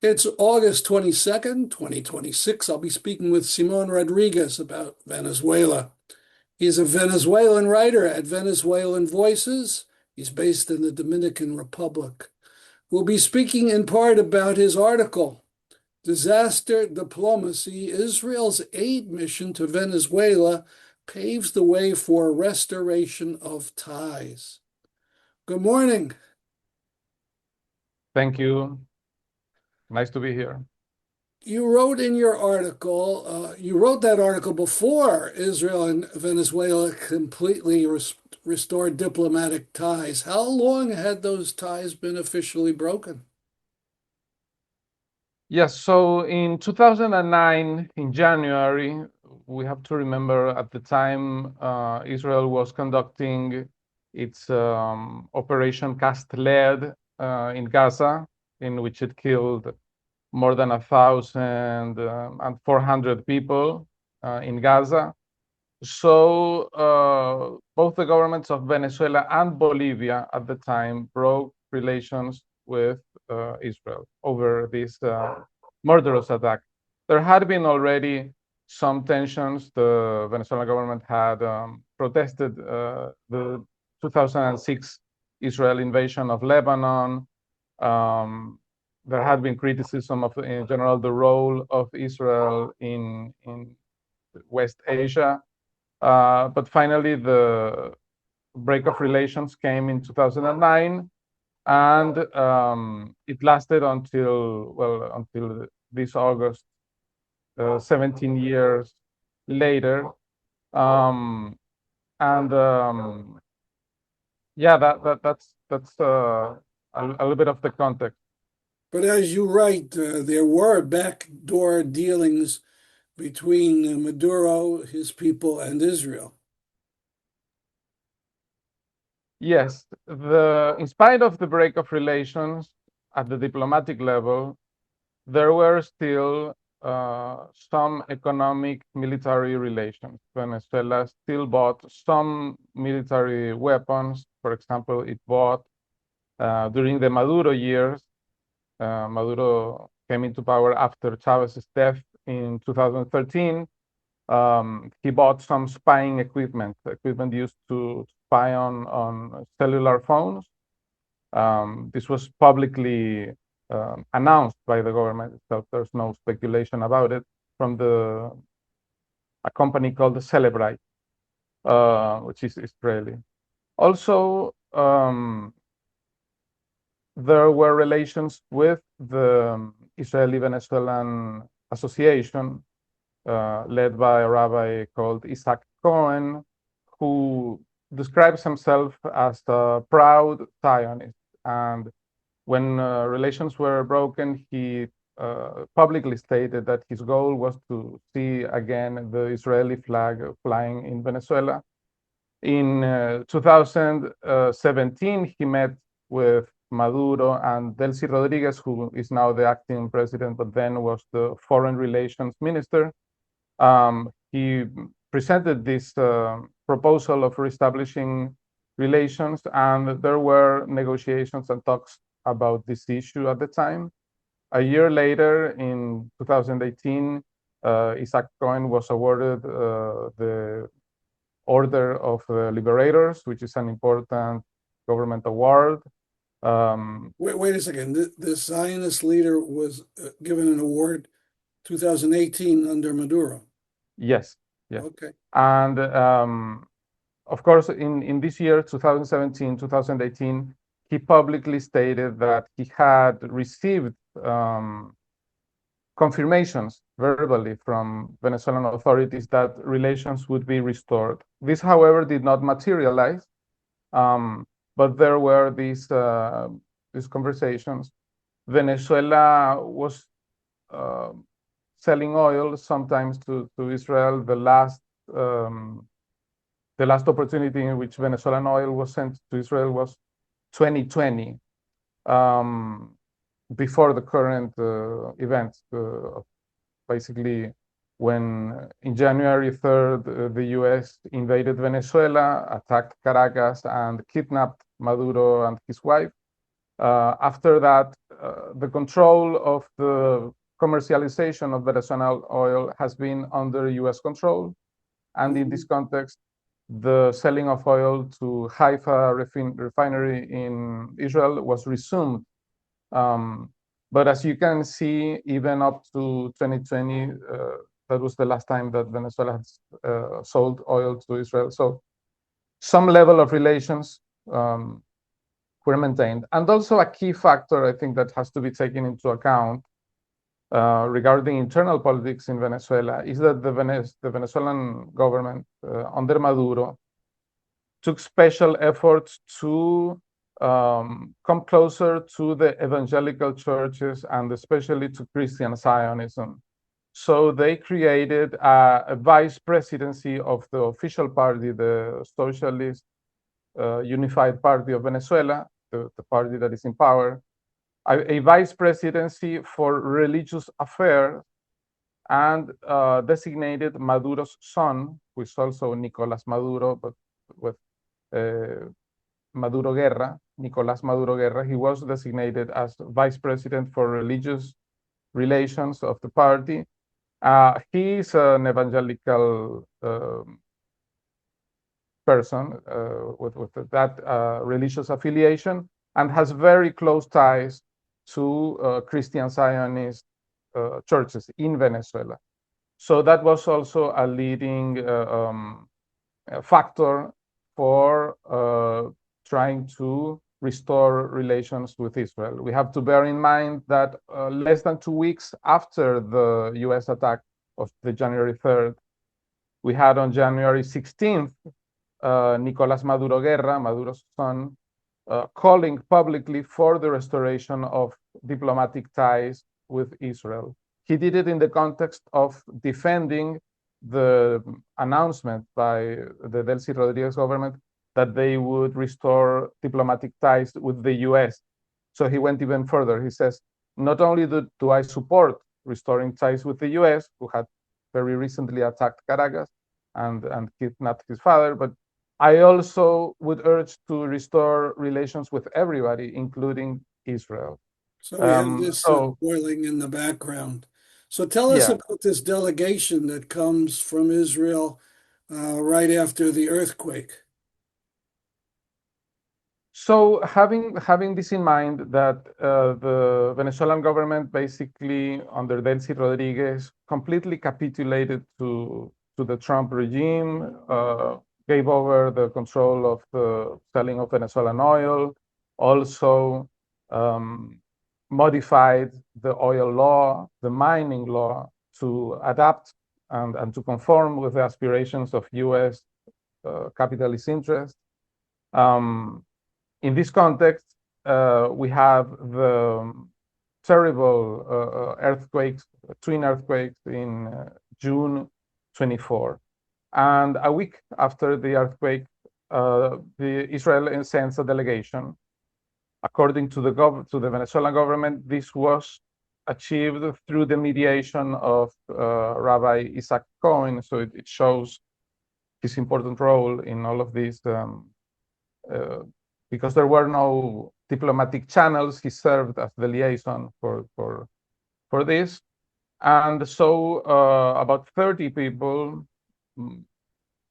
It's August 22nd, 2026. I'll be speaking with Simon Rodriguez about Venezuela. He's a Venezuelan writer at Venezuelan Voices. He's based in the Dominican Republic. We'll be speaking in part about his article, Disaster Diplomacy: Israel's Aid Mission to Venezuela Paves the Way for Restoration of Ties. Good morning. Thank you. Nice to be here. You wrote in your article, you wrote that article before Israel and Venezuela completely restored diplomatic ties. How long had those ties been officially broken? Yes, so in 2009, in January, we have to remember at the time Israel was conducting its Operation Cast Lead in Gaza, in which it killed more than 1,400 people in Gaza. So both the governments of Venezuela and Bolivia at the time broke relations with Israel over this murderous attack. There had been already some tensions. The Venezuelan government had protested the 2006 Israel invasion of Lebanon. There had been criticism of, in general, the role of Israel in West Asia. But finally, the break of relations came in 2009, and it lasted until this August, 17 years later. And yeah, that's a little bit of the context. But as you write, there were backdoor dealings between Maduro, his people, and Israel. Yes, in spite of the break of relations at the diplomatic level, there were still some economic military relations. Venezuela still bought some military weapons. For example, it bought during the Maduro years. Maduro came into power after Chavez's death in 2013. He bought some spying equipment used to spy on cellular phones. This was publicly announced by the government itself. There's no speculation about it, from a company called Celebrite, which is Israeli. Also, there were relations with the Israeli-Venezuelan Association, led by a rabbi called Isaac Cohen, who describes himself as a proud Zionist. And when relations were broken, he publicly stated that his goal was to see again the Israeli flag flying in Venezuela. In 2017, he met with Maduro and Delcy Rodriguez, who is now the acting president, but then was the foreign relations minister. He presented this proposal of reestablishing relations, and there were negotiations and talks about this issue at the time. A year later, in 2018, Isaac Cohen was awarded the Order of the Liberators, which is an important government award. Wait a second. The Zionist leader was given an award 2018 under Maduro. Yes, yes. Okay. And of course, in this year, 2017, 2018, he publicly stated that he had received confirmations verbally from Venezuelan authorities that relations would be restored. This, however, did not materialize, but there were these conversations. Venezuela was selling oil sometimes to Israel. The last opportunity in which Venezuelan oil was sent to Israel was 2020, before the current events. Basically, when in January 3rd, the US invaded Venezuela, attacked Caracas, and kidnapped Maduro and his wife. After that, the control of the commercialization of Venezuelan oil has been under US control. And in this context, the selling of oil to Haifa refinery in Israel was resumed. But as you can see, even up to 2020, that was the last time that Venezuela has sold oil to Israel. So some level of relations were maintained. And also a key factor, I think, that has to be taken into account regarding internal politics in Venezuela is that the Venezuelan government under Maduro took special efforts to come closer to the evangelical churches and especially to Christian Zionism. So they created a vice presidency of the official party, the Socialist Unified Party of Venezuela, the party that is in power, a vice presidency for religious affairs, and designated Maduro's son, who is also Nicolas Maduro, but with Maduro Guerra, Nicolas Maduro Guerra. He was designated as vice president for religious relations of the party. He is an evangelical person with that religious affiliation and has very close ties to Christian Zionist churches in Venezuela. So that was also a leading factor for trying to restore relations with Israel. We have to bear in mind that less than 2 weeks after the US attack of the January 3rd, we had on January 16th, Nicolas Maduro Guerra, Maduro's son, calling publicly for the restoration of diplomatic ties with Israel. He did it in the context of defending the announcement by the Delcy Rodriguez government that they would restore diplomatic ties with the US. So he went even further. He says, not only do I support restoring ties with the US, who had very recently attacked Caracas and kidnapped his father, but I also would urge to restore relations with everybody, including Israel. So we have this So boiling in the background. So tell us yeah, about this delegation that comes from Israel right after the earthquake. so having this in mind that the Venezuelan government basically under Delcy Rodriguez completely capitulated to the Trump regime, gave over the control of the selling of Venezuelan oil, also modified the oil law, the mining law to adapt and to conform with the aspirations of U.S. Capitalist interests. In this context, we have the terrible earthquakes, twin earthquakes in June 24. And a week after the earthquake, the Israel sends a delegation. According to the Venezuelan government, this was achieved through the mediation of Rabbi Isaac Cohen. So it shows his important role in all of this. Because there were no diplomatic channels, he served as the liaison for this. And so about 30 people,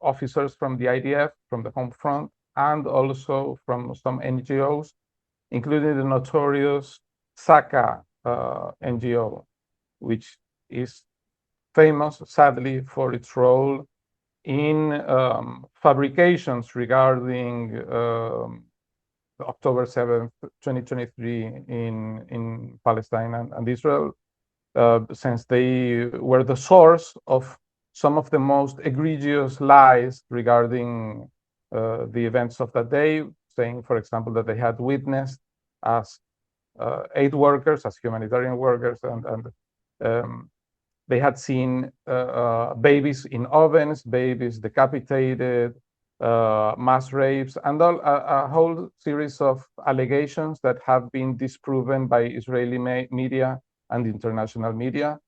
officers from the IDF, from the home front, and also from some NGOs, including the notorious SACA NGO, which is famous, sadly, for its role in fabrications regarding October 7th, 2023 in Palestine and Israel, since they were the source of some of the most egregious lies regarding the events of that day, saying, for example, that they had witnessed as aid workers, as humanitarian workers, and they had seen babies in ovens, babies decapitated, mass rapes, and a whole series of allegations that have been disproven by Israeli media and international media.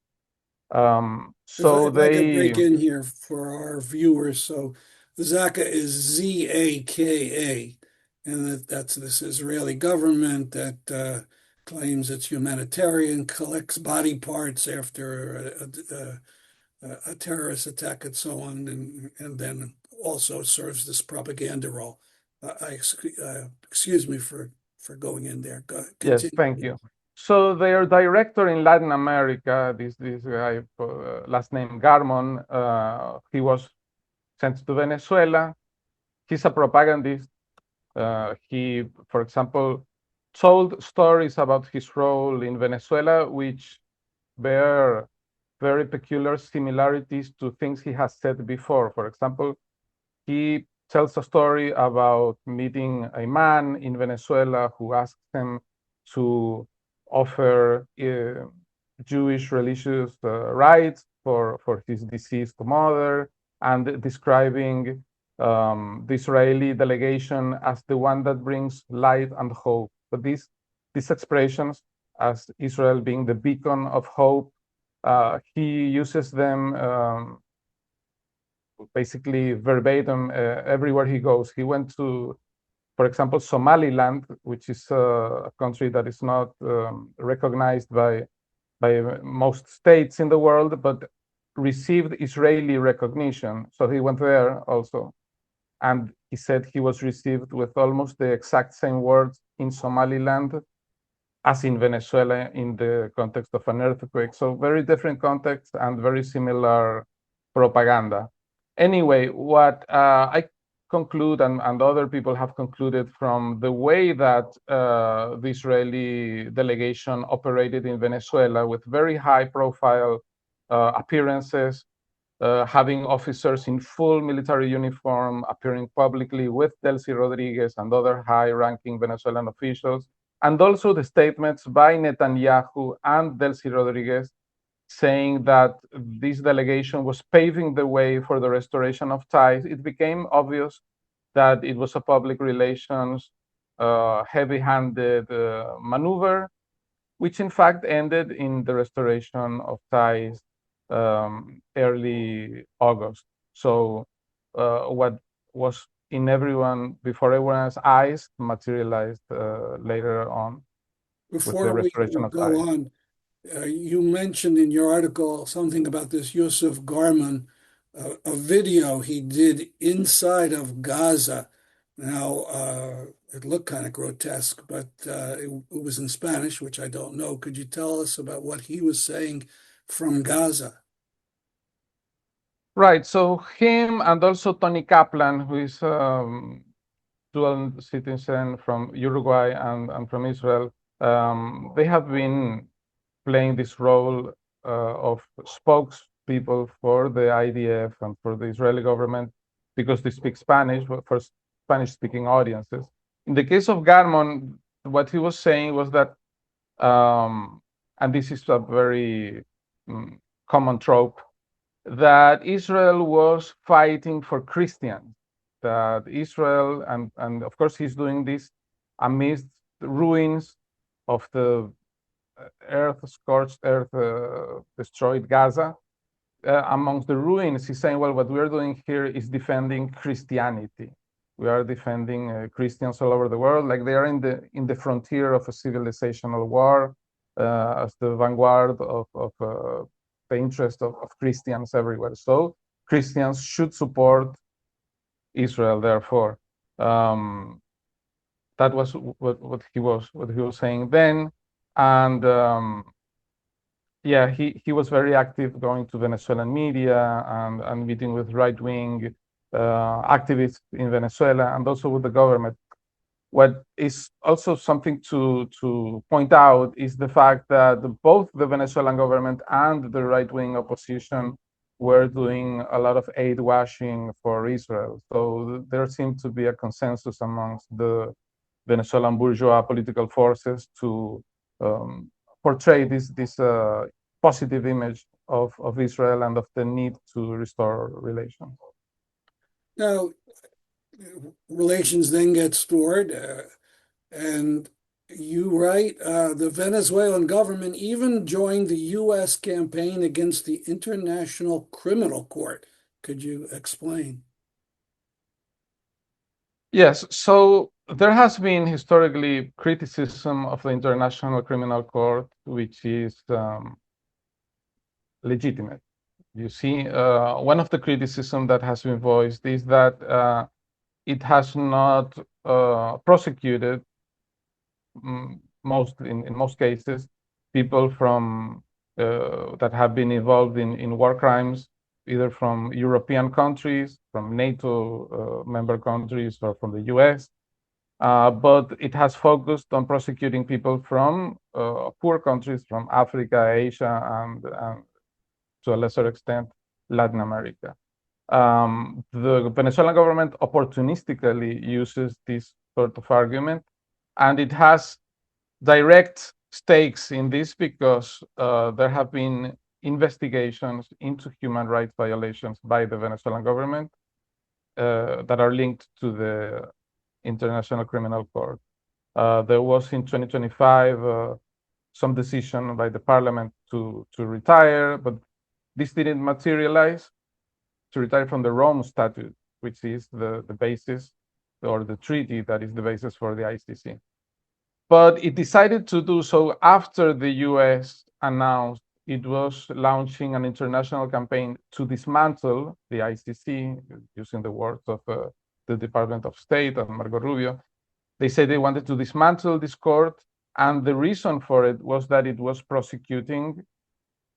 If I could break in here for our viewers, so the Zaka is ZAKA, and that's this Israeli government that claims it's humanitarian, collects body parts after a terrorist attack and so on, and then also serves this propaganda role. Excuse me for going in there. Yes, Continue. thank you. So their director in Latin America, this guy, last name Garmon, he was sent to Venezuela. He's a propagandist. He, for example, told stories about his role in Venezuela, which bear very peculiar similarities to things he has said before. For example, he tells a story about meeting a man in Venezuela who asks him to offer Jewish religious rites for his deceased mother, and describing the Israeli delegation as the one that brings light and hope. But these expressions, as Israel being the beacon of hope, he uses them basically verbatim everywhere he goes. He went to, for example, Somaliland, which is a country that is not recognized by most states in the world, but received Israeli recognition. So he went there also. And he said he was received with almost the exact same words in Somaliland as in Venezuela in the context of an earthquake. So very different context and very similar propaganda. Anyway, what I conclude, and other people have concluded from the way that the Israeli delegation operated in Venezuela with very high profile appearances, having officers in full military uniform appearing publicly with Delcy Rodriguez and other high-ranking Venezuelan officials, and also the statements by Netanyahu and Delcy Rodriguez saying that this delegation was paving the way for the restoration of ties. It became obvious that it was a public relations heavy-handed maneuver, which in fact ended in the restoration of ties early August. So what was in before everyone's eyes materialized later on with the Before we restoration of go ties. on, you mentioned in your article something about this Yusuf Garman, a video he did inside of Gaza. Now, it looked kind of grotesque, but it was in Spanish, which I don't know. Could you tell us about what he was saying from Gaza? Right. So him and also Tony Kaplan, who is dual citizen from Uruguay and from Israel, they have been playing this role of spokespeople for the IDF and for the Israeli government because they speak Spanish for Spanish-speaking audiences. In the case of Garmon, what he was saying was that, and this is a very common trope, that Israel was fighting for Christians, that Israel, and of course he's doing this amidst the ruins of the scorched earth, destroyed Gaza. Amongst the ruins, he's saying, well, what we're doing here is defending Christianity. We are defending Christians all over the world, like they are in the frontier of a civilizational war, as the vanguard of the interest of Christians everywhere. So Christians should support Israel. Therefore, that was what he was saying then, and yeah, he was very active going to Venezuelan media and meeting with right-wing activists in Venezuela and also with the government. What is also something to point out is the fact that both the Venezuelan government and the right-wing opposition were doing a lot of aid washing for Israel. So there seemed to be a consensus amongst the Venezuelan bourgeois political forces to portray this positive image of Israel and of the need to restore relations. Now, relations then get stored, and you write the Venezuelan government even joined the U.S. campaign against the International Criminal Court. Could you explain? Yes. So there has been historically criticism of the International Criminal Court, which is legitimate. You see, one of the criticism that has been voiced is that it has not prosecuted in most cases people from that have been involved in war crimes, either from European countries, from NATO member countries, or from the US. But it has focused on prosecuting people from poor countries, from Africa, Asia, and to a lesser extent, Latin America. The Venezuelan government opportunistically uses this sort of argument, and it has direct stakes in this because there have been investigations into human rights violations by the Venezuelan government that are linked to the International Criminal Court. There was in 2025 some decision by the parliament to retire, but this didn't materialize, to retire from the Rome Statute, which is the basis, or the treaty that is the basis for the ICC. But it decided to do so after the US announced it was launching an international campaign to dismantle the ICC, using the words of the Department of State and Marco Rubio. They said they wanted to dismantle this court, and the reason for it was that it was prosecuting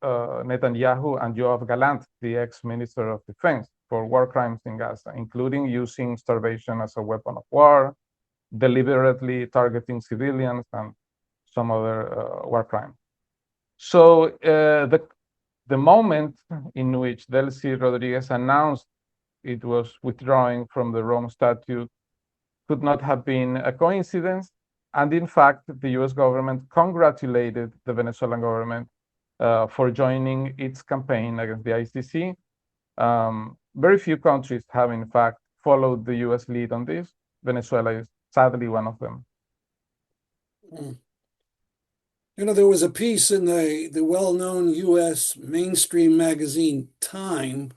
Netanyahu and Yoav Gallant, the ex-minister of defense, for war crimes in Gaza, including using starvation as a weapon of war, deliberately targeting civilians, and some other war crimes. So the moment in which Delcy Rodriguez announced it was withdrawing from the Rome Statute could not have been a coincidence. And in fact, the US government congratulated the Venezuelan government for joining its campaign against the ICC. Very few countries have, in fact, followed the US lead on this. Venezuela is sadly one of them. You know, there was a piece in the well-known US mainstream magazine Time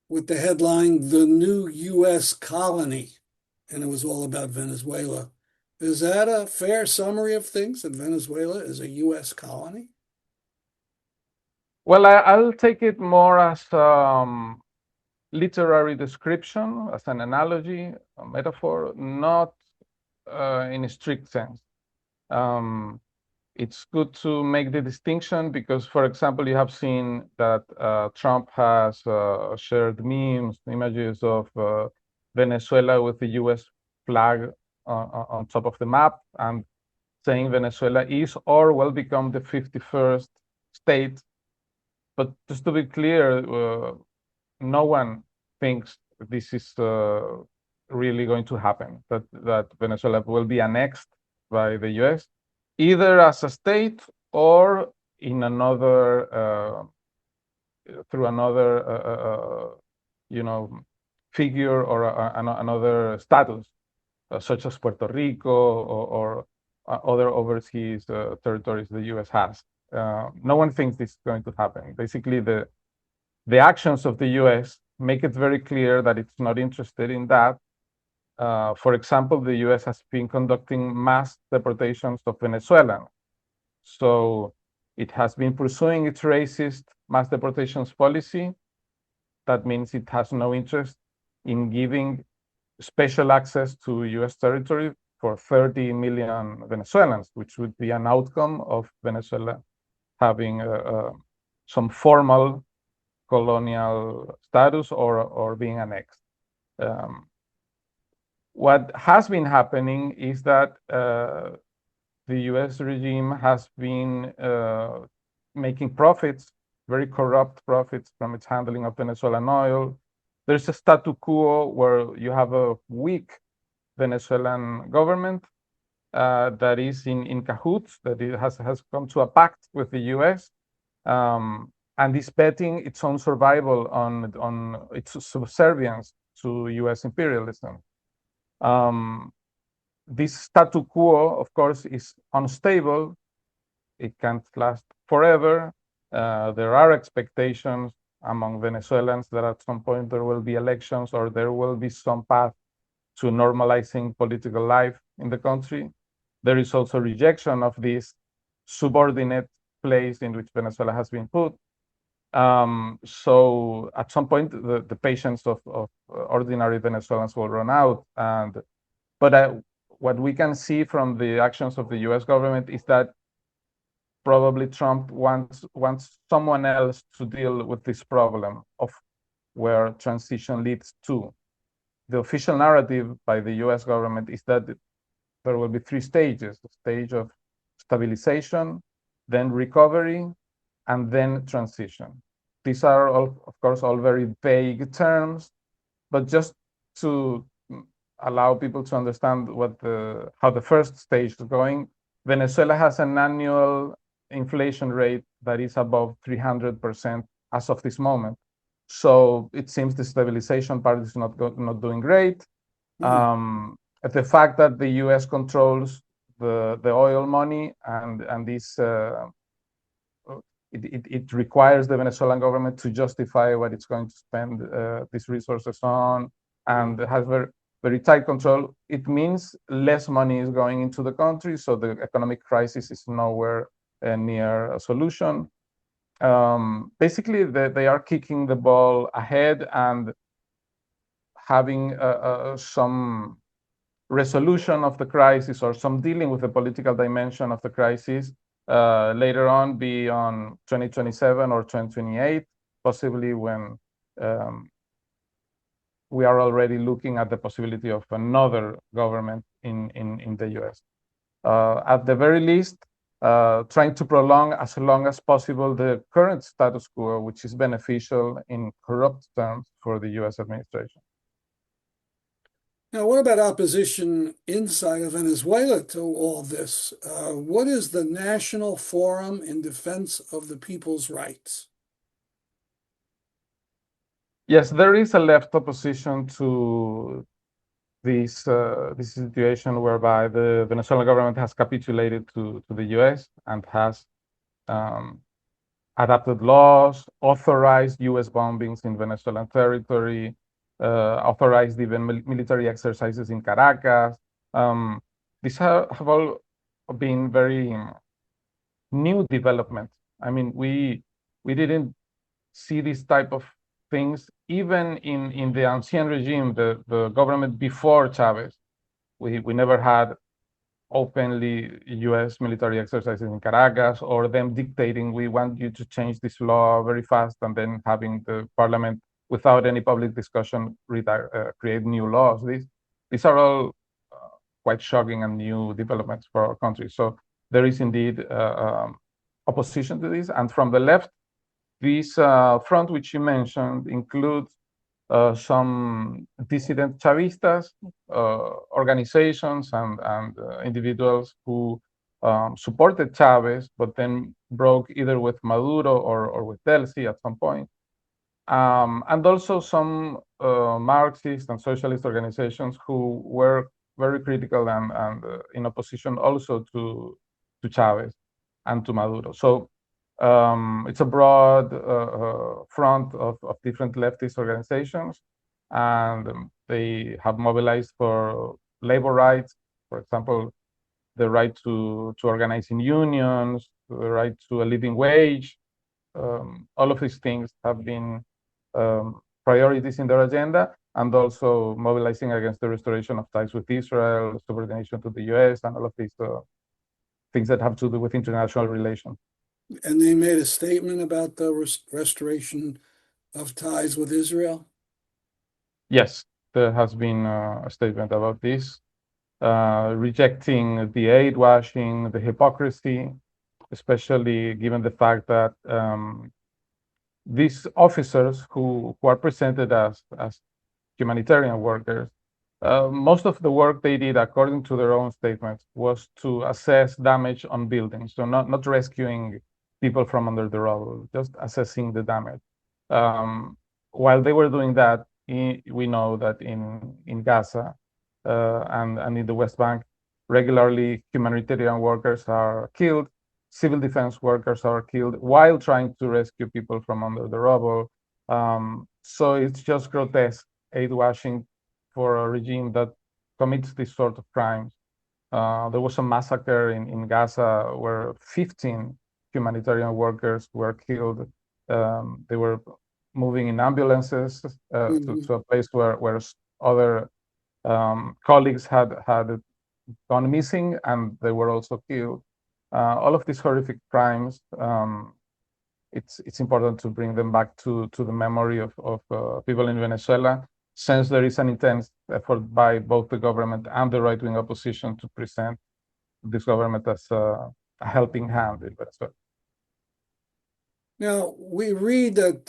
with the headline, "The New US Colony," and it was all about Venezuela. Is that a fair summary of things, that Venezuela is a US colony? Well, I'll take it more as literary description, as an analogy, a metaphor, not in a strict sense. It's good to make the distinction because, for example, you have seen that Trump has shared memes, images of Venezuela with the US flag on top of the map, and saying Venezuela is or will become the 51st state. But just to be clear, no one thinks this is really going to happen, that Venezuela will be annexed by the US, either as a state or in another, through another, figure or another status, such as Puerto Rico or other overseas territories the US has. No one thinks this is going to happen. Basically, the actions of the US make it very clear that it's not interested in that. For example, the US has been conducting mass deportations of Venezuelans. So it has been pursuing its racist mass deportations policy. That means it has no interest in giving special access to US territory for 30 million Venezuelans, which would be an outcome of Venezuela having some formal colonial status or being annexed. What has been happening is that the US regime has been making profits, very corrupt profits, from its handling of Venezuelan oil. There's a statu quo where you have a weak Venezuelan government that is in cahoots, that it has come to a pact with the US, and is betting its own survival on its subservience to US imperialism. This statu quo, of course, is unstable. It can't last forever. There are expectations among Venezuelans that at some point there will be elections or there will be some path to normalizing political life in the country. There is also rejection of this subordinate place in which Venezuela has been put. So at some point, the patience of ordinary Venezuelans will run out. But what we can see from the actions of the U.S. government is that probably Trump wants someone else to deal with this problem of where transition leads to. The official narrative by the US government is that there will be three stages: the stage of stabilization, then recovery, and then transition. These are all, of course, all very vague terms, but just to allow people to understand how the first stage is going, Venezuela has an annual inflation rate that is above 300% as of this moment. So it seems the stabilization part is not doing great. The fact that the U.S. controls the oil money and this it requires the Venezuelan government to justify what it's going to spend these resources on, and has very tight control. It means less money is going into the country, so the economic crisis is nowhere near a solution. Basically, they are kicking the ball ahead and having some resolution of the crisis or some dealing with the political dimension of the crisis later on, be on 2027 or 2028, possibly when we are already looking at the possibility of another government in the US. At the very least, trying to prolong as long as possible the current status quo, which is beneficial in corrupt terms for the US administration. Now, what about opposition inside of Venezuela to all this? What is the National Forum in Defense of the People's Rights? Yes, there is a left opposition to this situation whereby the Venezuelan government has capitulated to the US and has adopted laws, authorized US bombings in Venezuelan territory, authorized even military exercises in Caracas. These have all been very new developments. I mean, we didn't see this type of things even in the Ancien regime, the government before Chavez. We never had openly US military exercises in Caracas, or them dictating, we want you to change this law very fast, and then having the parliament, without any public discussion, create new laws. These are all quite shocking and new developments for our country. So there is indeed opposition to this. And from the left, this front which you mentioned includes some dissident Chavistas, organizations and individuals who supported Chavez, but then broke either with Maduro or with Delcy at some point. And also some Marxist and socialist organizations who were very critical and in opposition also to Chavez and to Maduro. So it's a broad front of different leftist organizations, and they have mobilized for labor rights, for example, the right to organize in unions, the right to a living wage. All of these things have been priorities in their agenda, and also mobilizing against the restoration of ties with Israel, subordination to the US, and all of these things that have to do with international relations. And they made a statement about the restoration of ties with Israel? Yes, there has been a statement about this, rejecting the aid washing, the hypocrisy, especially given the fact that these officers who are presented as humanitarian workers, most of the work they did, according to their own statements, was to assess damage on buildings. So not rescuing people from under the rubble, just assessing the damage. While they were doing that, we know that in Gaza and in the West Bank, regularly humanitarian workers are killed, civil defense workers are killed while trying to rescue people from under the rubble. So it's just grotesque aid washing for a regime that commits these sort of crimes. There was a massacre in Gaza where 15 humanitarian workers were killed. They were moving in ambulances to a place where other colleagues had gone missing, and they were also killed. All of these horrific crimes, it's important to bring them back to the memory of people in Venezuela, since there is an intense effort by both the government and the right-wing opposition to present this government as a helping hand in Venezuela. Now, we read that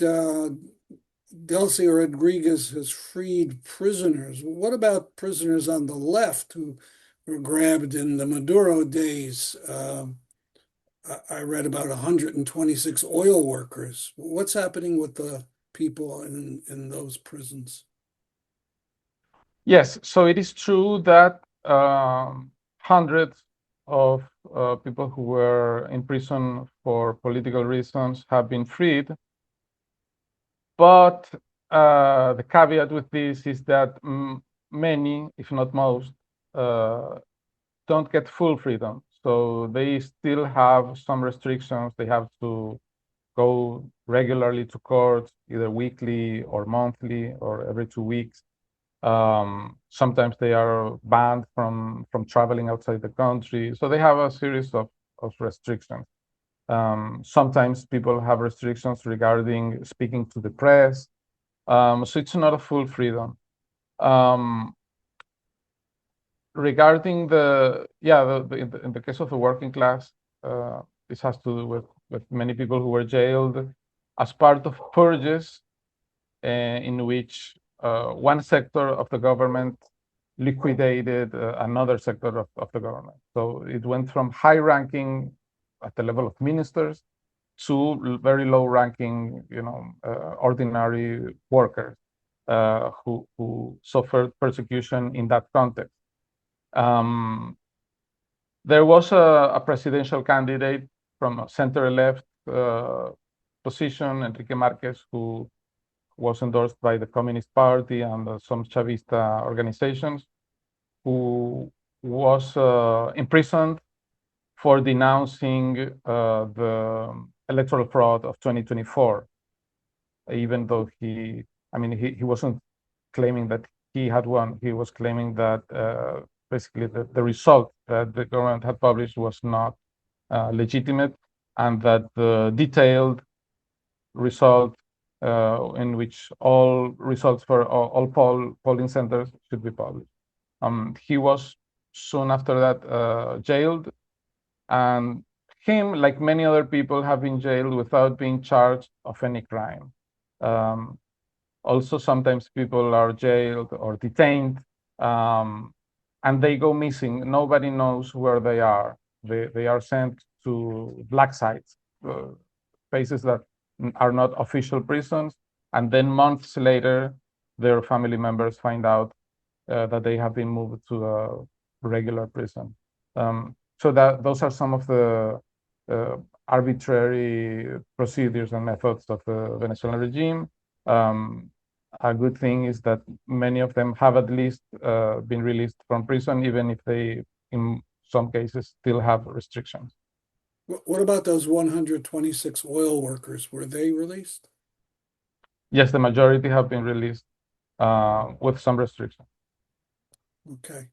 Delcy Rodriguez has freed prisoners. What about prisoners on the left who were grabbed in the Maduro days? I read about 126 oil workers. What's happening with the people in those prisons? Yes, so it is true that hundreds of people who were in prison for political reasons have been freed. But the caveat with this is that many, if not most, don't get full freedom. So they still have some restrictions. They have to go regularly to court, either weekly or monthly or every 2 weeks. Sometimes they are banned from traveling outside the country. So they have a series of restrictions. Sometimes people have restrictions regarding speaking to the press. So it's not a full freedom. Regarding in the case of the working class, this has to do with many people who were jailed as part of purges in which one sector of the government liquidated another sector of the government. So it went from high ranking at the level of ministers to very low ranking, ordinary workers who suffered persecution in that context. There was a presidential candidate from a center-left position, Enrique Marquez, who was endorsed by the Communist Party and some Chavista organizations, who was imprisoned for denouncing the electoral fraud of 2024, even though he wasn't claiming that he had won. He was claiming that basically the result that the government had published was not legitimate, and that the detailed result in which all results for all polling centers should be published. He was soon after that jailed, and him, like many other people, have been jailed without being charged of any crime. Also, sometimes people are jailed or detained, and they go missing. Nobody knows where they are. They are sent to black sites, places that are not official prisons, and then months later, their family members find out that they have been moved to a regular prison. So that those are some of the arbitrary procedures and methods of the Venezuelan regime. A good thing is that many of them have at least been released from prison, even if they, in some cases, still have restrictions. What about those 126 oil workers? Were they released? Yes, the majority have been released with some restrictions. Okay.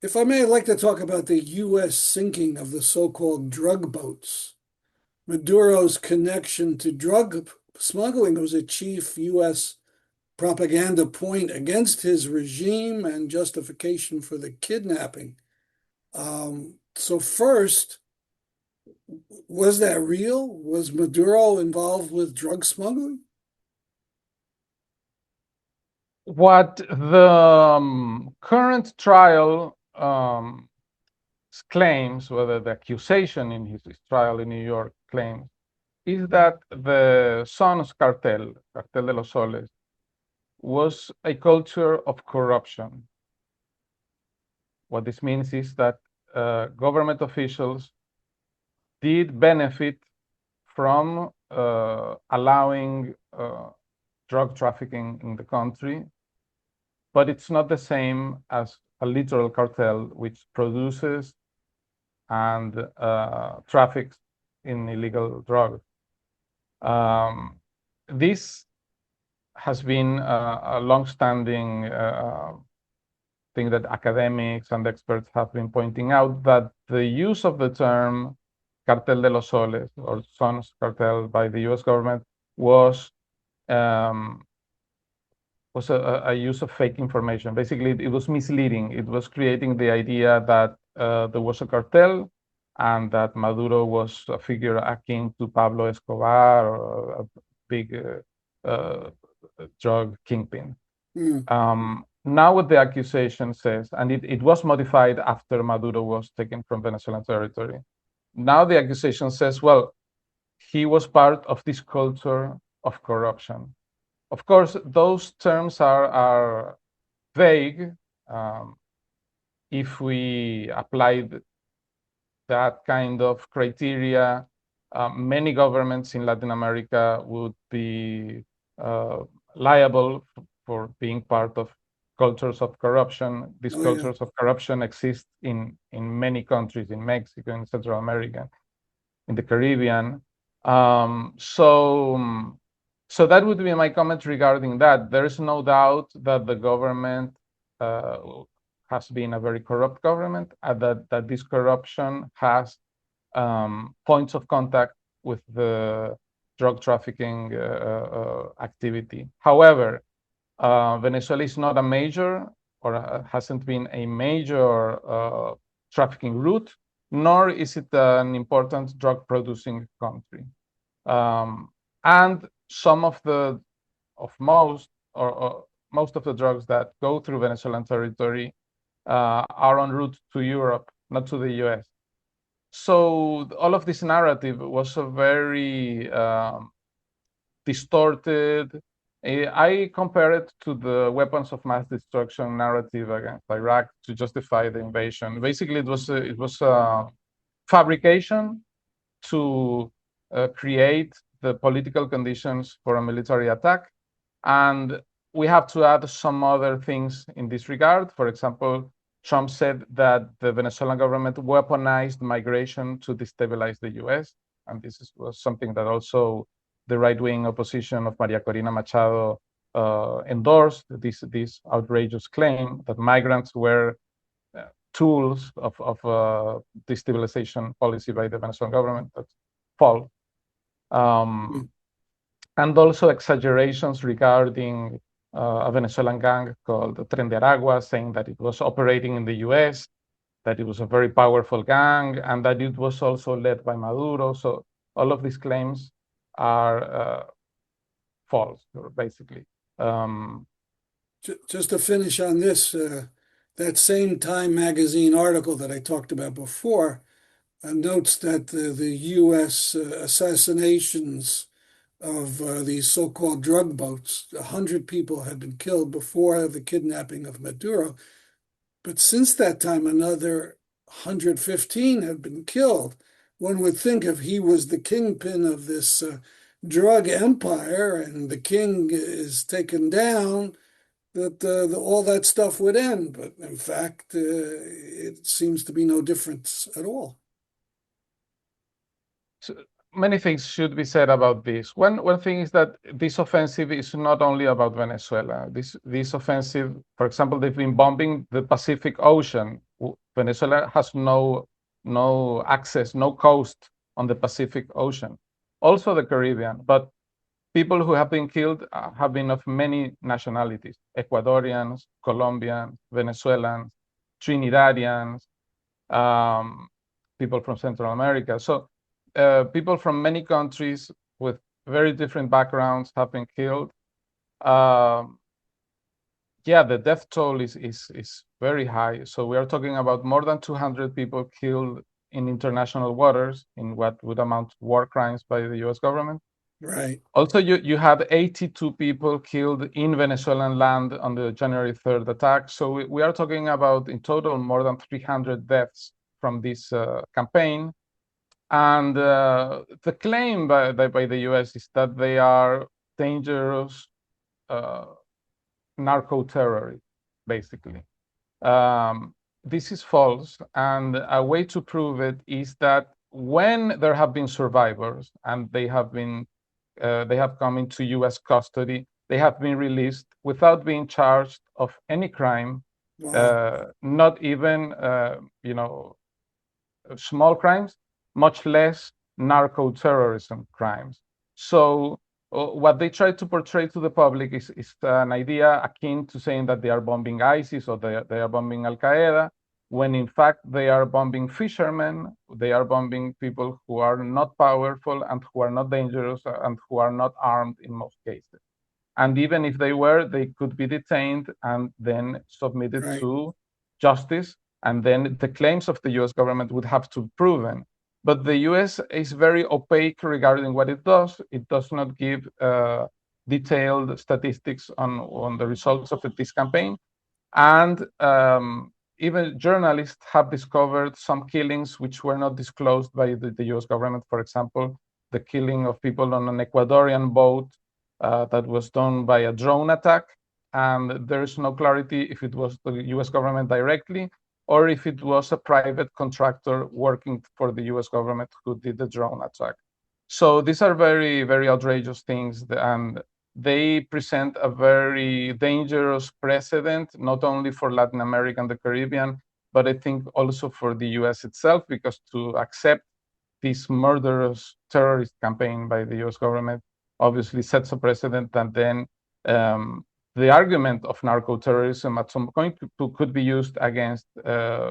If I may, I'd like to talk about the U.S. sinking of the so-called drug boats. Maduro's connection to drug smuggling was a chief U.S. propaganda point against his regime and justification for the kidnapping. So first, was that real? Was Maduro involved with drug smuggling? What the current trial claims, whether the accusation in his trial in New York claims, is that the Sons cartel, Cartel de los Soles, was a culture of corruption. What this means is that government officials did benefit from allowing drug trafficking in the country, but it's not the same as a literal cartel, which produces and traffics in illegal drugs. This has been a long-standing thing that academics and experts have been pointing out, that the use of the term cartel de los soles or sons cartel by the US government was a use of fake information. Basically, it was misleading. It was creating the idea that there was a cartel and that Maduro was a figure akin to Pablo Escobar or a big drug kingpin. Now what the accusation says, and it was modified after Maduro was taken from Venezuelan territory. Now the accusation says, well, he was part of this culture of corruption. Of course, those terms are vague. If we applied that kind of criteria, many governments in Latin America would be liable for being part of cultures of corruption. These cultures of corruption exist in many countries, in Mexico, in Central America, in the Caribbean. So that would be my comment regarding that. There is no doubt that the government has been a very corrupt government, and that this corruption has points of contact with the drug trafficking activity. However, Venezuela is not a major, or hasn't been a major trafficking route, nor is it an important drug producing country. And some of most of the drugs that go through Venezuelan territory are en route to Europe, not to the US. So all of this narrative was a very distorted. I compare it to the weapons of mass destruction narrative against Iraq to justify the invasion. Basically, it was a fabrication to create the political conditions for a military attack. And we have to add some other things in this regard. For example, Trump said that the Venezuelan government weaponized migration to destabilize the US. And this was something that also the right-wing opposition of Maria Corina Machado endorsed, this outrageous claim that migrants were tools of destabilization policy by the Venezuelan government. That's false. And also exaggerations regarding a Venezuelan gang called Tren de Aragua, saying that it was operating in the US, that it was a very powerful gang, and that it was also led by Maduro. So all of these claims are false, basically. Just to finish on this, that same Time magazine article that I talked about before notes that the U.S. Assassinations of these so-called drug boats, 100 people had been killed before the kidnapping of Maduro. But since that time, another 115 have been killed. One would think if he was the kingpin of this drug empire and the king is taken down, that all that stuff would end. But in fact, it seems to be no difference at all. So many things should be said about this. One thing is that this offensive is not only about Venezuela. This offensive, for example, they've been bombing the Pacific Ocean. Venezuela has no access, no coast on the Pacific Ocean. Also the Caribbean, but people who have been killed have been of many nationalities: Ecuadorians, Colombians, Venezuelans, Trinidadians, people from Central America. So people from many countries with very different backgrounds have been killed. Yeah, the death toll is very high. So we are talking about more than 200 people killed in international waters in what would amount to war crimes by the US government. Right. Also, you had 82 people killed in Venezuelan land on the January 3rd attack. So we are talking about, in total, more than 300 deaths from this campaign. And the claim by the US is that they are dangerous narco-terrorists. basically. Um, this is false, and a way to prove it is that when there have been survivors and they have come into U.S. custody, they have been released without being charged of any crime, Wow. not even small crimes, much less narco-terrorism crimes. So what they try to portray to the public is an idea akin to saying that they are bombing ISIS or they are bombing Al Qaeda, when in fact they are bombing fishermen, they are bombing people who are not powerful and who are not dangerous and who are not armed in most cases. And even if they were, they could be detained and then submitted Right. to justice. And then the claims of the US government would have to be proven. But the US is very opaque regarding what it does. It does not give detailed statistics on the results of this campaign. And even journalists have discovered some killings which were not disclosed by the US government. For example, the killing of people on an Ecuadorian boat that was done by a drone attack. And there is no clarity if it was the US government directly or if it was a private contractor working for the US government who did the drone attack. So these are very, very outrageous things. And they present a very dangerous precedent, not only for Latin America and the Caribbean, but I think also for the US itself, because to accept this murderous terrorist campaign by the US government obviously sets a precedent. And then the argument of narco-terrorism at some point could be used against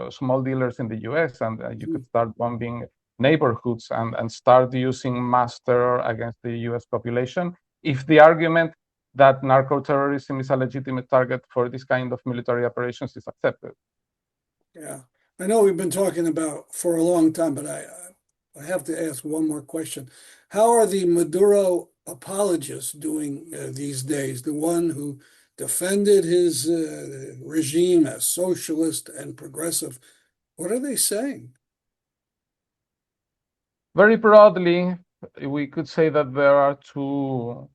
small dealers in the US, and you could start bombing neighborhoods and start using mass terror against the US population if the argument that narco-terrorism is a legitimate target for this kind of military operations is accepted. Yeah. I know we've been talking about for a long time, but I have to ask one more question. How are the Maduro apologists doing these days? The one who defended his regime as socialist and progressive. What are they saying? Very broadly, we could say that there are two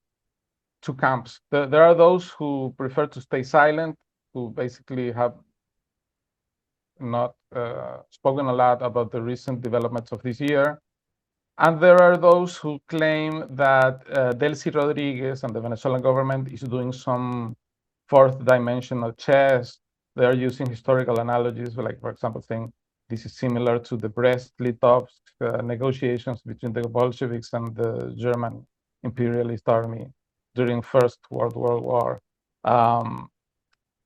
camps. There are those who prefer to stay silent, who basically have not spoken a lot about the recent developments of this year. And there are those who claim that Delcy Rodriguez and the Venezuelan government is doing some fourth dimensional chess. They are using historical analogies, like, for example, saying this is similar to the Brest-Litovsk negotiations between the Bolsheviks and the German imperialist army during First World War.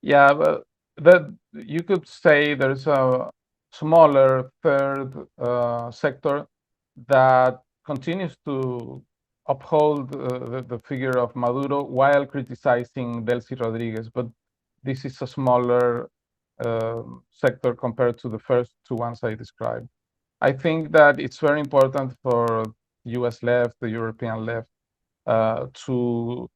Yeah, but that you could say there's a smaller third sector that continues to uphold the figure of Maduro while criticizing Delcy Rodriguez. But this is a smaller sector compared to the first two ones I described. I think that it's very important for US left, the European left, to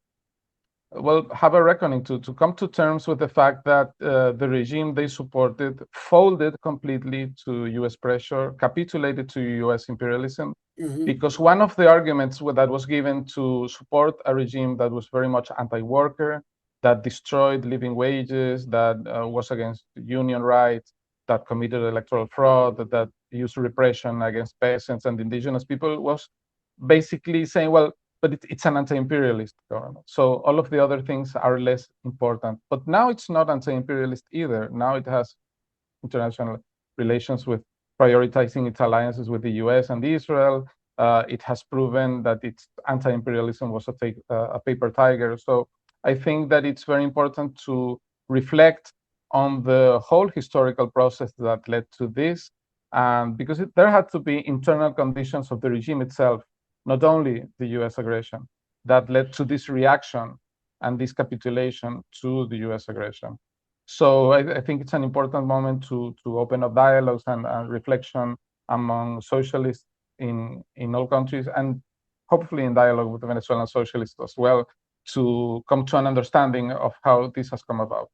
have a reckoning, to come to terms with the fact that the regime they supported folded completely to US pressure, capitulated to US imperialism, Hmm. because one of the arguments that was given to support a regime that was very much anti-worker, that destroyed living wages, that was against union rights, that committed electoral fraud, that used repression against peasants and indigenous people, was basically saying, well, but it's an anti-imperialist government. So all of the other things are less important. But now it's not anti-imperialist either. Now it has international relations with prioritizing its alliances with the US and Israel. It has proven that its anti-imperialism was a paper tiger. So I think that it's very important to reflect on the whole historical process that led to this, and because there had to be internal conditions of the regime itself, not only the US aggression, that led to this reaction and this capitulation to the US aggression. So I think it's an important moment to open up dialogues and reflection among socialists in all countries, and hopefully in dialogue with the Venezuelan socialists as well, to come to an understanding of how this has come about.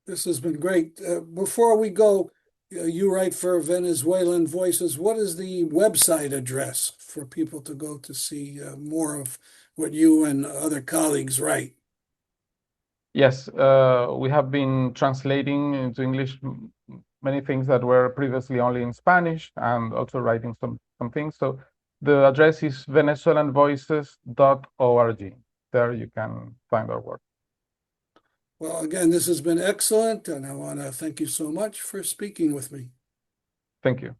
This has been great. Before we go, you write for Venezuelan Voices. What is the website address for people to go to see more of what you and other colleagues write? Yes, we have been translating into English many things that were previously only in Spanish, and also writing some things. So the address is venezuelanvoices.org. There you can find our work. Well, again, this has been excellent, and I want to thank you so much for speaking with me. Thank you.